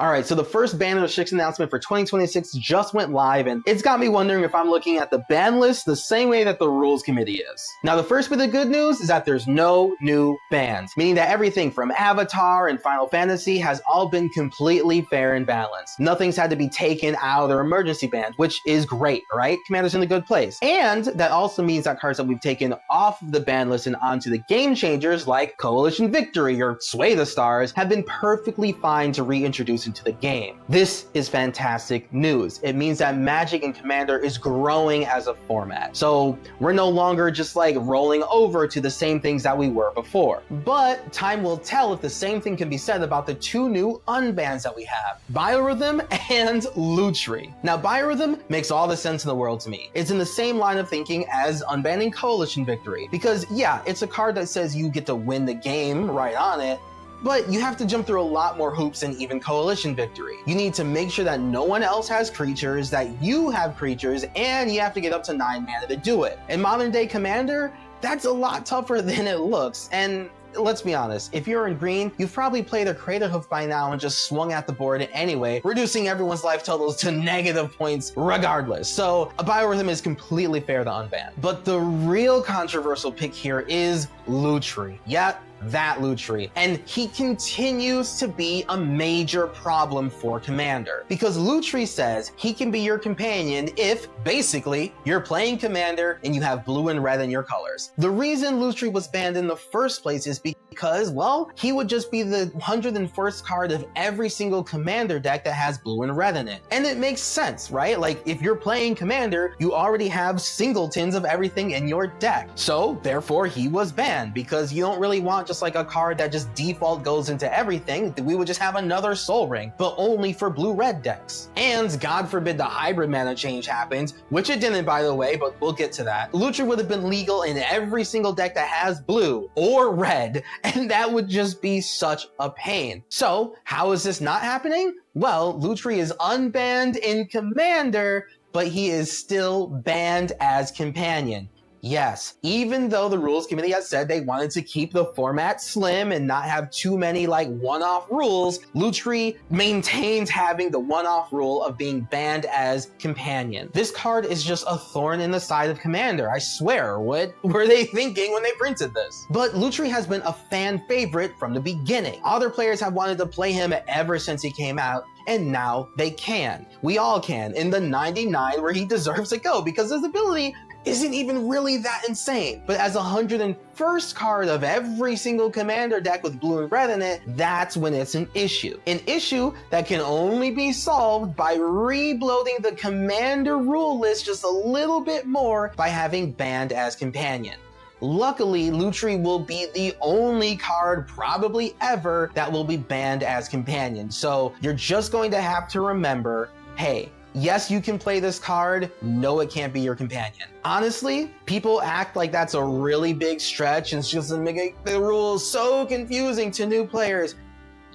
Alright, so the first ban restriction announcement for 2026 just went live, and it's got me wondering if I'm looking at the ban list the same way that the rules committee is. Now, the first bit of good news is that there's no new bans, meaning that everything from Avatar and Final Fantasy has all been completely fair and balanced. Nothing's had to be taken out of their emergency bans, which is great, right? Commander's in a good place. And that also means that cards that we've taken off of the ban list and onto the game changers like Coalition Victory or Sway the Stars have been perfectly fine to reintroduce into the game. This is fantastic news. It means that Magic and Commander is growing as a format. So we're no longer just like rolling over to the same things that we were before. But time will tell if the same thing can be said about the two new unbans that we have, Biorhythm and Lutri. Now, Biorhythm makes all the sense in the world to me. It's in the same line of thinking as unbanning Coalition Victory, because yeah, it's a card that says you get to win the game right on it, but you have to jump through a lot more hoops than even Coalition Victory. You need to make sure that no one else has creatures, that you have creatures, and you have to get up to 9 mana to do it. In modern day Commander, that's a lot tougher than it looks, and let's be honest, if you're in green, you've probably played a Crater Hoof by now and just swung at the board anyway, reducing everyone's life totals to negative points regardless. So a Biorhythm is completely fair to unban. But the real controversial pick here is Lutri. Yeah, that Lutri. And he continues to be a major problem for Commander, because Lutri says he can be your companion if, basically, you're playing Commander and you have blue and red in your colors. The reason Lutri was banned in the first place is because, well, he would just be the 101st card of every single Commander deck that has blue and red in it. And it makes sense, right? Like, if you're playing Commander, you already have singletons of everything in your deck. So, therefore, he was banned, because you don't really want just like a card that just default goes into everything. We would just have another Soul Ring, but only for blue-red decks. And God forbid the hybrid mana change happens, which it didn't, by the way, but we'll get to that. Lutri would have been legal in every single deck that has blue or red, and that would just be such a pain. So how is this not happening? Well, Lutri is unbanned in Commander, but he is still banned as Companion. Yes, even though the rules committee has said they wanted to keep the format slim and not have too many like one-off rules, Lutri maintains having the one-off rule of being banned as Companion. This card is just a thorn in the side of Commander, I swear. What were they thinking when they printed this? But Lutri has been a fan favorite from the beginning. Other players have wanted to play him ever since he came out, and now they can. We all can, in the 99 where he deserves to go, because his ability isn't even really that insane. But as a 101st card of every single Commander deck with blue and red in it, that's when it's an issue. An issue that can only be solved by rebloating the Commander rule list just a little bit more by having banned as Companion. Luckily, Lutri will be the only card probably ever that will be banned as Companion. So you're just going to have to remember, hey, yes, you can play this card. No, it can't be your companion. Honestly, people act like that's a really big stretch and it's just making the rules so confusing to new players.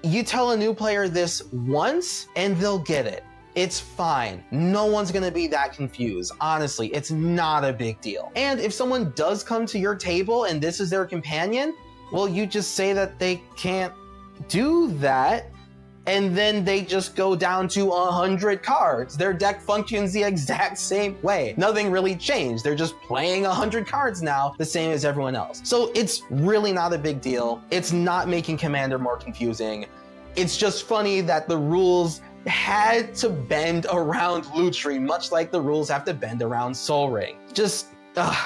You tell a new player this once and they'll get it. It's fine. No one's gonna be that confused. Honestly, it's not a big deal. And if someone does come to your table and this is their companion, well, you just say that they can't do that, and then they just go down to 100 cards. Their deck functions the exact same way. Nothing really changed. They're just playing 100 cards now, the same as everyone else. So it's really not a big deal. It's not making Commander more confusing. It's just funny that the rules had to bend around Lutri, much like the rules have to bend around Soul Ring.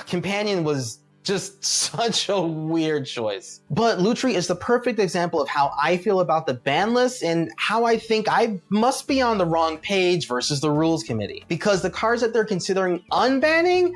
Companion was just such a weird choice. But Lutri is the perfect example of how I feel about the ban list and how I think I must be on the wrong page versus the rules committee. Because the cards that they're considering unbanning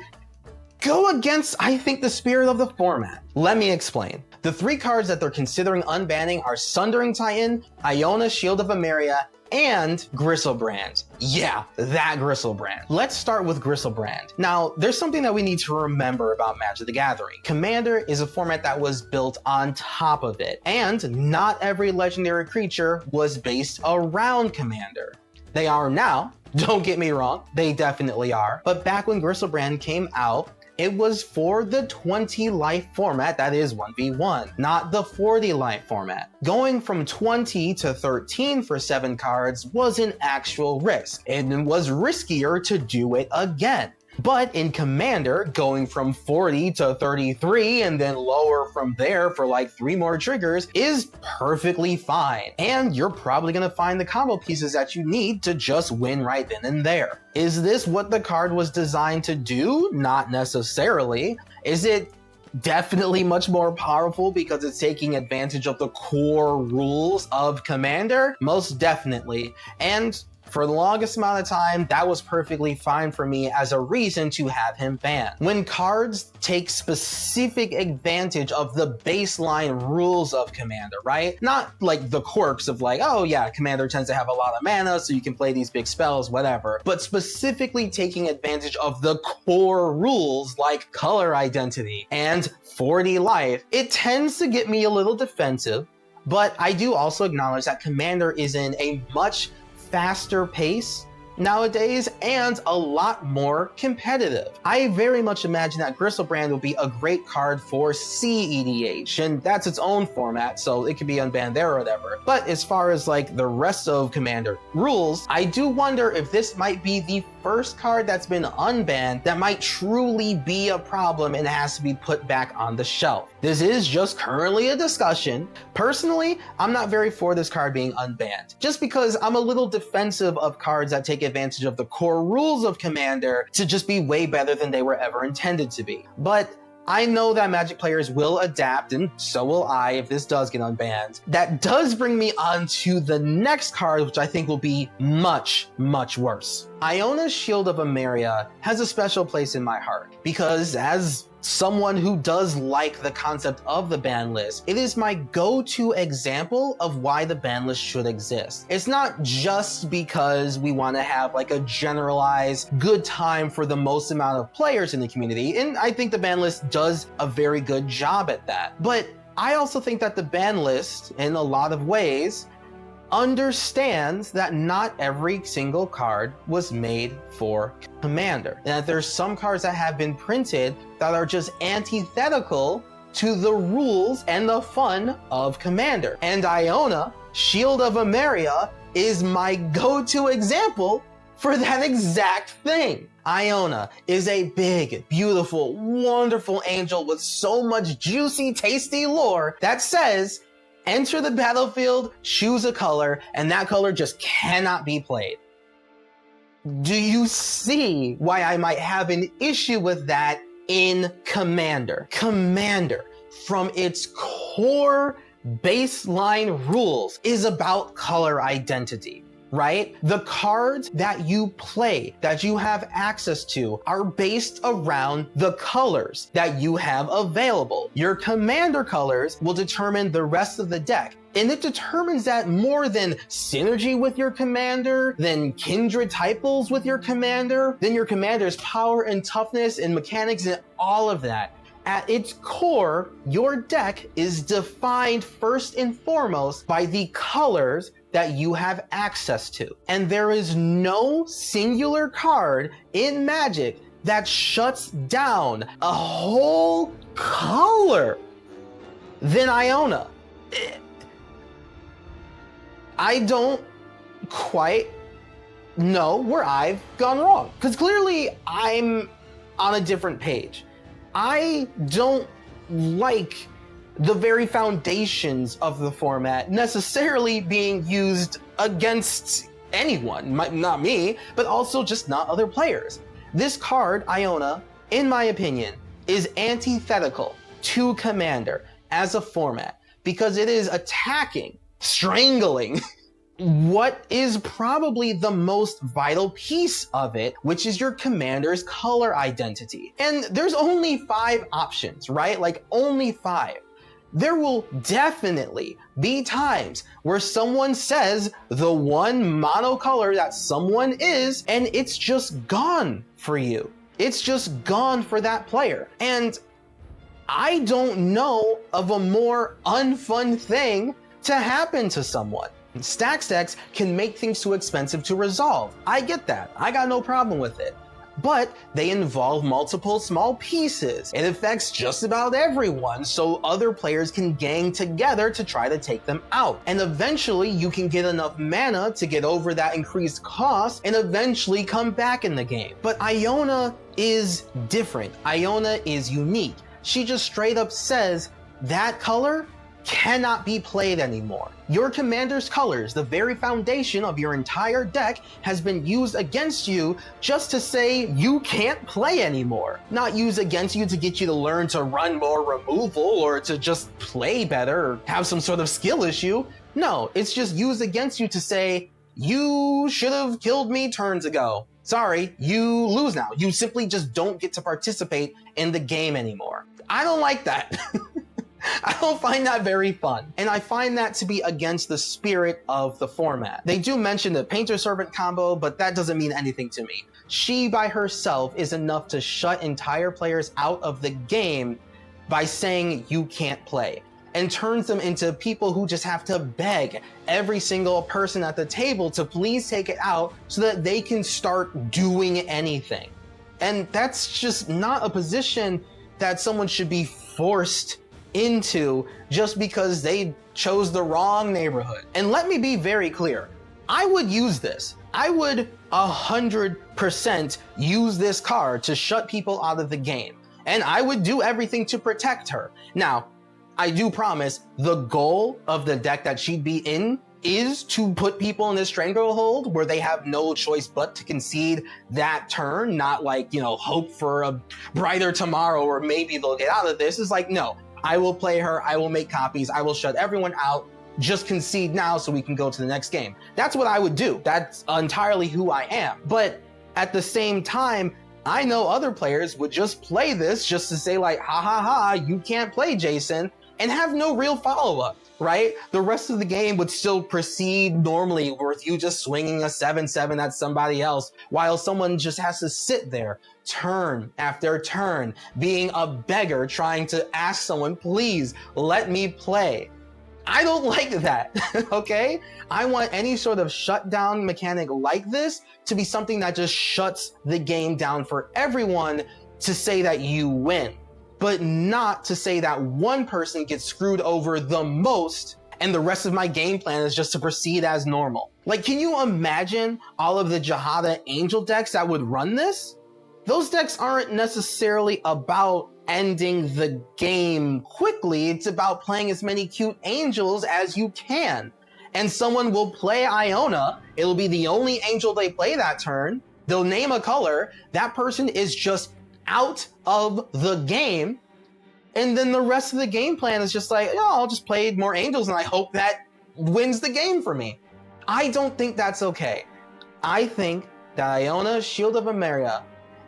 go against, I think, the spirit of the format. Let me explain. The 3 cards that they're considering unbanning are Sundering Titan, Iona Shield of Emeria, and Griselbrand. Yeah, that Griselbrand. Let's start with Griselbrand. Now, there's something that we need to remember about Magic the Gathering. Commander is a format that was built on top of it, and not every legendary creature was based around Commander. They are now, don't get me wrong, they definitely are, but back when Griselbrand came out, it was for the 20 life format, that is 1v1, not the 40 life format. Going from 20 to 13 for 7 cards was an actual risk, and it was riskier to do it again. But in Commander, going from 40 to 33 and then lower from there for like 3 more triggers is perfectly fine. And you're probably going to find the combo pieces that you need to just win right then and there. Is this what the card was designed to do? Not necessarily. Is it definitely much more powerful because it's taking advantage of the core rules of Commander? Most definitely. And for the longest amount of time, that was perfectly fine for me as a reason to have him banned. When cards take specific advantage of the baseline rules of Commander, right? Not like the quirks of like, oh yeah, Commander tends to have a lot of mana, so you can play these big spells, whatever. But specifically taking advantage of the core rules like color identity and 40 life, it tends to get me a little defensive. But I do also acknowledge that Commander is in a much faster pace nowadays and a lot more competitive. I very much imagine that Gristlebrand will be a great card for CEDH, and that's its own format, so it could be unbanned there or whatever. But as far as like the rest of Commander rules, I do wonder if this might be the first card that's been unbanned that might truly be a problem and has to be put back on the shelf. This is just currently a discussion. Personally, I'm not very for this card being unbanned, just because I'm a little defensive of cards that take advantage of the core rules of Commander to just be way better than they were ever intended to be. But I know that Magic players will adapt, and so will I if this does get unbanned. That does bring me on to the next card, which I think will be much, much worse. Iona's Shield of Emeria has a special place in my heart, because as someone who does like the concept of the ban list, it is my go-to example of why the ban list should exist. It's not just because we want to have like a generalized good time for the most amount of players in the community, and I think the ban list does a very good job at that. But I also think that the ban list, in a lot of ways, understands that not every single card was made for Commander, and that there's some cards that have been printed that are just antithetical to the rules and the fun of Commander. And Iona, Shield of Emeria, is my go-to example for that exact thing. Iona is a big, beautiful, wonderful angel with so much juicy, tasty lore that says, enter the battlefield, choose a color, and that color just cannot be played. Do you see why I might have an issue with that in Commander? Commander, from its core baseline rules, is about color identity, right? The cards that you play, that you have access to, are based around the colors that you have available. Your Commander colors will determine the rest of the deck. And it determines that more than synergy with your Commander, than kindred typals with your Commander, than your Commander's power and toughness and mechanics and all of that. At its core, your deck is defined first and foremost by the colors that you have access to. And there is no singular card in Magic that shuts down a whole color than Iona. I don't quite know where I've gone wrong, because clearly I'm on a different page. I don't like the very foundations of the format necessarily being used against anyone, not me, but also just not other players. This card, Iona, in my opinion, is antithetical to Commander as a format, because it is attacking, strangling what is probably the most vital piece of it, which is your Commander's color identity. And there's only 5 options, right? Like, only 5. There will definitely be times where someone says the one monocolor that someone is, and it's just gone for you. It's just gone for that player. And I don't know of a more unfun thing to happen to someone. Stack decks can make things too expensive to resolve. I get that. I got no problem with it. but they involve multiple small pieces. It affects just about everyone, so other players can gang together to try to take them out. And eventually you can get enough mana to get over that increased cost and eventually come back in the game. But Iona is different. Iona is unique. She just straight up says that color cannot be played anymore. Your commander's colors, the very foundation of your entire deck, has been used against you just to say you can't play anymore. Not used against you to get you to learn to run more removal or to just play better or have some sort of skill issue. No, it's just used against you to say, you should have killed me turns ago. Sorry, you lose now. You simply just don't get to participate in the game anymore. I don't like that. I don't find that very fun, and I find that to be against the spirit of the format. They do mention the Painter Servant combo, but that doesn't mean anything to me. She by herself is enough to shut entire players out of the game by saying you can't play, and turns them into people who just have to beg every single person at the table to please take it out so that they can start doing anything. And that's just not a position that someone should be forced into just because they chose the wrong neighborhood. And let me be very clear, I would use this. I would 100% use this card to shut people out of the game. And I would do everything to protect her. Now, I do promise the goal of the deck that she'd be in is to put people in this stranglehold where they have no choice but to concede that turn, not like, hope for a brighter tomorrow or maybe they'll get out of this. It's like, no, I will play her, I will make copies, I will shut everyone out, just concede now so we can go to the next game. That's what I would do. That's entirely who I am. But at the same time, I know other players would just play this just to say like, ha ha ha, you can't play Jason, and have no real follow-up, right? The rest of the game would still proceed normally with you just swinging a 7/7 at somebody else while someone just has to sit there turn after turn, being a beggar trying to ask someone, please let me play. I don't like that, okay? I want any sort of shutdown mechanic like this to be something that just shuts the game down for everyone to say that you win, but not to say that one person gets screwed over the most and the rest of my game plan is just to proceed as normal. Like, can you imagine all of the Jihada Angel decks that would run this? Those decks aren't necessarily about ending the game quickly. It's about playing as many cute angels as you can. And someone will play Iona. It'll be the only angel they play that turn. They'll name a color. That person is just out of the game. And then the rest of the game plan is just like, oh, I'll just play more angels and I hope that wins the game for me. I don't think that's okay. I think that Iona Shield of Emeria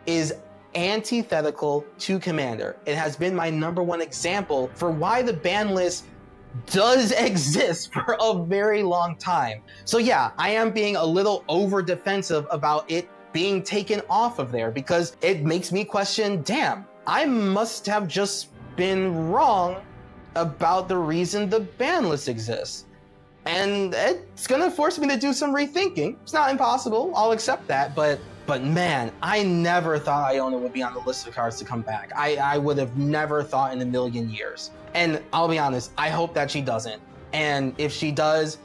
is antithetical to Commander. It has been my #1 example for why the ban list does exist for a very long time. So yeah, I am being a little over defensive about it being taken off of there because it makes me question, damn, I must have just been wrong about the reason the ban list exists. And it's gonna force me to do some rethinking. It's not impossible, I'll accept that, but man, I never thought Iona would be on the list of cards to come back. I would have never thought in a million years. And I'll be honest, I hope that she doesn't. And if she does,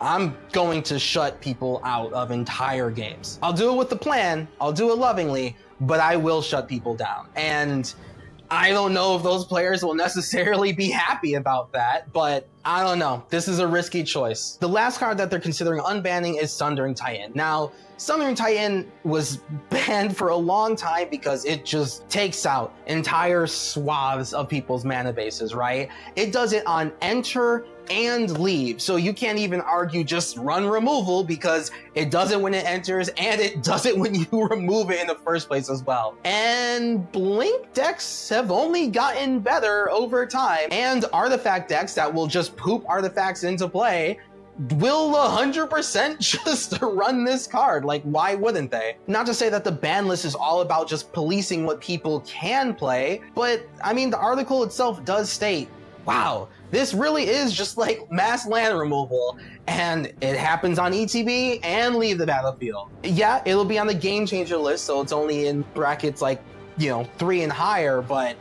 I'm going to shut people out of entire games. I'll do it with the plan, I'll do it lovingly, but I will shut people down. And I don't know if those players will necessarily be happy about that, but I don't know. This is a risky choice. The last card that they're considering unbanning is Sundering Titan. Now, Sundering Titan was banned for a long time because it just takes out entire swaths of people's mana bases, right? It does it on enter and leave. So you can't even argue just run removal because it does it when it enters and it does it when you remove it in the first place as well. And Blink decks have only gotten better over time, and artifact decks that will just poop artifacts into play will 100% just run this card. Like, why wouldn't they? Not to say that the ban list is all about just policing what people can play, but I mean, the article itself does state wow, this really is just like mass land removal, and it happens on ETB and Leave the Battlefield. Yeah, it'll be on the game changer list, so it's only in brackets like, 3 and higher, but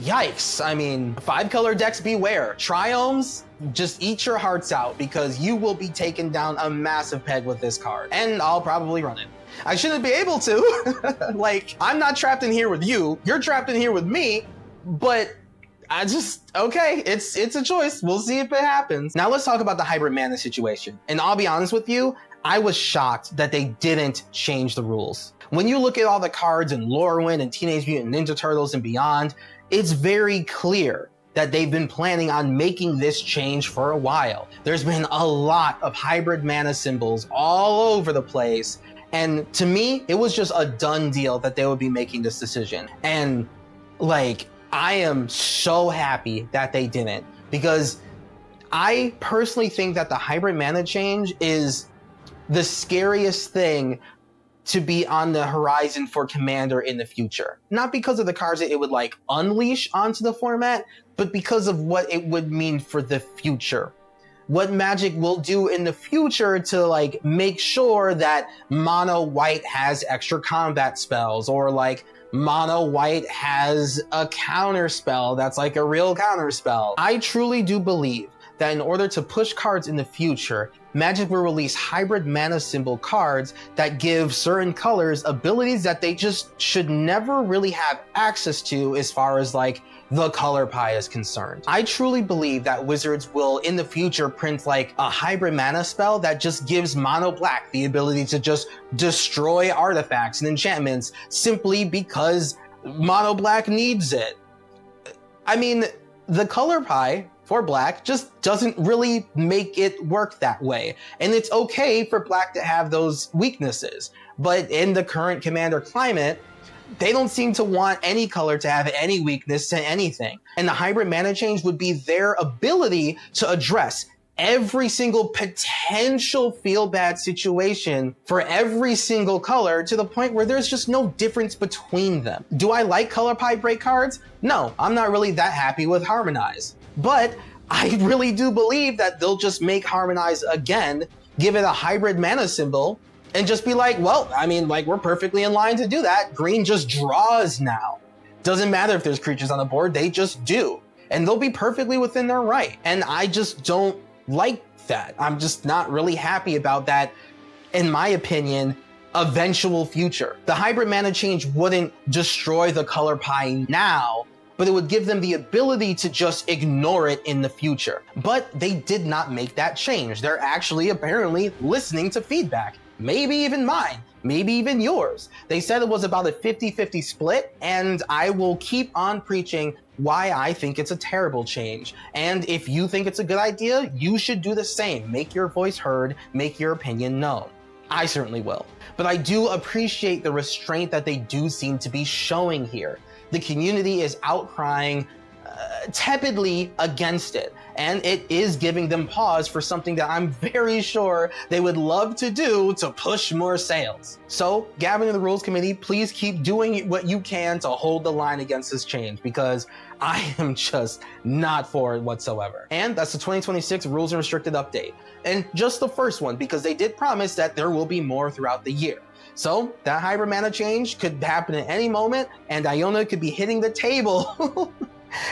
yikes. I mean, 5-color decks beware. Triomes, just eat your hearts out, because you will be taking down a massive peg with this card, and I'll probably run it. I shouldn't be able to. Like, I'm not trapped in here with you, you're trapped in here with me, but okay, it's a choice. We'll see if it happens. Now let's talk about the hybrid mana situation. And I'll be honest with you, I was shocked that they didn't change the rules. When you look at all the cards in Lorwyn and Teenage Mutant Ninja Turtles and beyond, it's very clear that they've been planning on making this change for a while. There's been a lot of hybrid mana symbols all over the place. And to me, it was just a done deal that they would be making this decision. And like, I am so happy that they didn't, because I personally think that the hybrid mana change is the scariest thing to be on the horizon for Commander in the future. Not because of the cards that it would like unleash onto the format, but because of what it would mean for the future. What Magic will do in the future to like make sure that mono white has extra combat spells, or like mono white has a counter spell that's like a real counter spell. I truly do believe that in order to push cards in the future, Magic will release hybrid mana symbol cards that give certain colors abilities that they just should never really have access to as far as like the color pie is concerned. I truly believe that Wizards will in the future print like a hybrid mana spell that just gives mono black the ability to just destroy artifacts and enchantments simply because mono black needs it. I mean, the color pie for black just doesn't really make it work that way. And it's okay for black to have those weaknesses. But in the current Commander climate, they don't seem to want any color to have any weakness to anything. And the hybrid mana change would be their ability to address every single potential feel bad situation for every single color, to the point where there's just no difference between them. Do I like color pie break cards? No, I'm not really that happy with Harmonize. But I really do believe that they'll just make Harmonize again, give it a hybrid mana symbol, and just be like, well, I mean, like, we're perfectly in line to do that. Green just draws now. Doesn't matter if there's creatures on the board, they just do. And they'll be perfectly within their right. And I just don't like that. I'm just not really happy about that, in my opinion, eventual future. The hybrid mana change wouldn't destroy the color pie now, but it would give them the ability to just ignore it in the future. But they did not make that change. They're actually apparently listening to feedback. Maybe even mine, maybe even yours. They said it was about a 50-50 split, and I will keep on preaching why I think it's a terrible change. And if you think it's a good idea, you should do the same. Make your voice heard, make your opinion known. I certainly will. But I do appreciate the restraint that they do seem to be showing here. The community is outcrying tepidly against it, and it is giving them pause for something that I'm very sure they would love to do to push more sales. So, Gavin and the Rules Committee, please keep doing what you can to hold the line against this change, because I am just not for it whatsoever. And that's the 2026 Rules and Restricted update. And just the first one, because they did promise that there will be more throughout the year. So that hybrid mana change could happen at any moment, and Iona could be hitting the table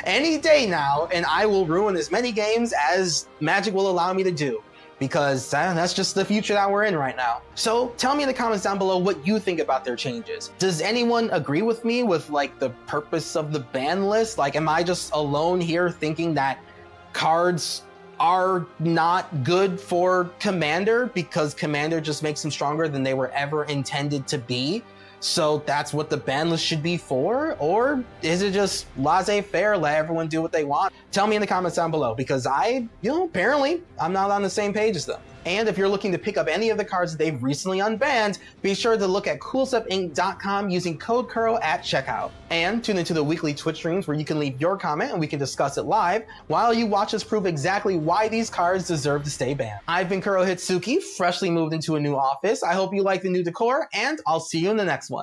any day now, and I will ruin as many games as Magic will allow me to do, because that's just the future that we're in right now. So tell me in the comments down below what you think about their changes. Does anyone agree with me with like the purpose of the ban list? Like, am I just alone here thinking that cards are not good for Commander because Commander just makes them stronger than they were ever intended to be? So that's what the ban list should be for? Or is it just laissez-faire, let everyone do what they want? Tell me in the comments down below, because apparently I'm not on the same page as them. And if you're looking to pick up any of the cards that they've recently unbanned, be sure to look at CoolStuffInc.com using code Kuro at checkout. And tune into the weekly Twitch streams where you can leave your comment and we can discuss it live while you watch us prove exactly why these cards deserve to stay banned. I've been Kuro Hitsuki, freshly moved into a new office. I hope you like the new decor, and I'll see you in the next one.